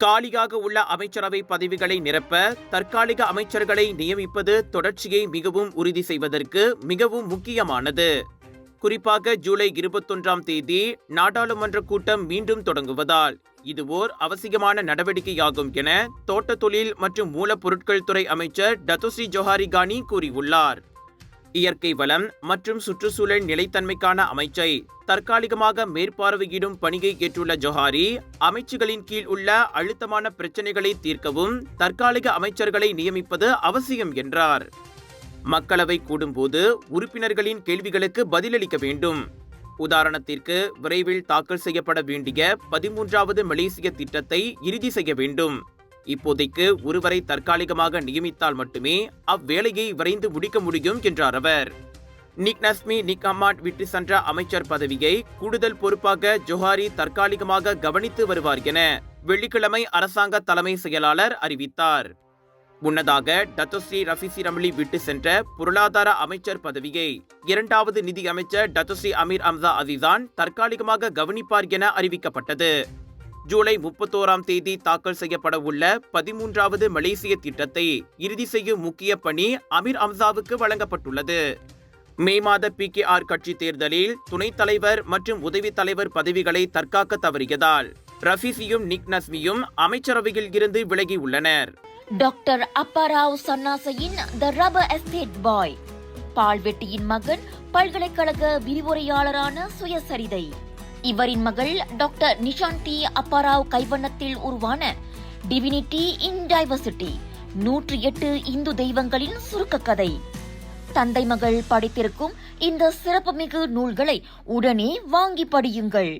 காலியாக உள்ள அமைச்சரவை பதவிகளை நிரப்ப தற்காலிக அமைச்சர்களை நியமிப்பது தொடர்ச்சியை மிகவும் உறுதி செய்வதற்கு மிகவும் முக்கியமானது. குறிப்பாக ஜூலை 21ஆம் தேதி நாடாளுமன்ற கூட்டம் மீண்டும் தொடங்குவதால் இது ஓர் அவசியமான நடவடிக்கையாகும் என தோட்ட தொழில் மற்றும் மூலப்பொருட்கள் துறை அமைச்சர் டத்தோஸ்ரீ ஜொஹாரி கானி கூறியுள்ளார். இயற்கை வளம் மற்றும் சுற்றுச்சூழல் நிலைத்தன்மைக்கான அமைச்சை தற்காலிகமாக மேற்பார்வையிடும் பணியை ஏற்றுள்ள ஜொஹாரி, அமைச்சுகளின் கீழ் உள்ள அழுத்தமான பிரச்சினைகளை தீர்க்கவும் தற்காலிக அமைச்சர்களை நியமிப்பது அவசியம் என்றார். மக்களவை கூடும்போது உறுப்பினர்களின் கேள்விகளுக்கு பதிலளிக்க வேண்டும். உதாரணத்திற்கு, விரைவில் தாக்கல் செய்யப்பட வேண்டிய 13வது மலேசிய திட்டத்தை இறுதி செய்ய வேண்டும். இப்போதைக்கு ஒருவரை தற்காலிகமாக நியமித்தால் மட்டுமே அவ்வேளையை விரைந்து முடிக்க முடியும் என்றார் அவர். நிக் நஸ்மி நிக் அஹ்மத் விட்டு சென்ற அமைச்சர் பதவியை கூடுதல் பொறுப்பாக ஜொஹாரி தற்காலிகமாக கவனித்து வருவார் என வெள்ளிக்கிழமை அரசாங்க தலைமை செயலாளர் அறிவித்தார். முன்னதாக டத்தோஸ்ரீ ரஃபீசி ரம்லி விட்டு சென்ற பொருளாதார அமைச்சர் பதவியை 2வது நிதி அமைச்சர் டத்தோஸ்ரீ அமீர் அம்சா அசிசான் தற்காலிகமாக கவனிப்பார் என அறிவிக்கப்பட்டது. ஜூலை 31ஆம் தேதி தாக்கல் செய்யப்பட உள்ள 13வது மலேசிய திட்டத்தை இறுதி செய்யும் முக்கிய பணி அமீர் அம்சாவுக்கு வழங்கப்பட்டுள்ளது. மே மாத PKR கட்சி தேர்தலில் துணைத் தலைவர் மற்றும் உதவித் தலைவர் பதவிகளை தற்காக்க தவறியதால் ரஃபீசியும் நிக் நஸ்மியும் அமைச்சரவையில் இருந்து விலகியுள்ளனர். டாக்டர் அப்பாராவ் சன்னாசையின் த ரப்பர் எஸ்டேட் பாய், பால்வெட்டியின் மகன், பல்கலைக்கழக விரிவுரையாளரான சுயசரிதை. இவரின் மகள் டாக்டர் நிஷாந்தி அப்பாராவ் கைவண்ணத்தில் உருவான டிவினிட்டி இன் டைவர்சிட்டி 108 இந்து தெய்வங்களின் சுருக்க கதை. தந்தை மகள் படித்திருக்கும் இந்த சிறப்புமிகு நூல்களை உடனே வாங்கி படியுங்கள்.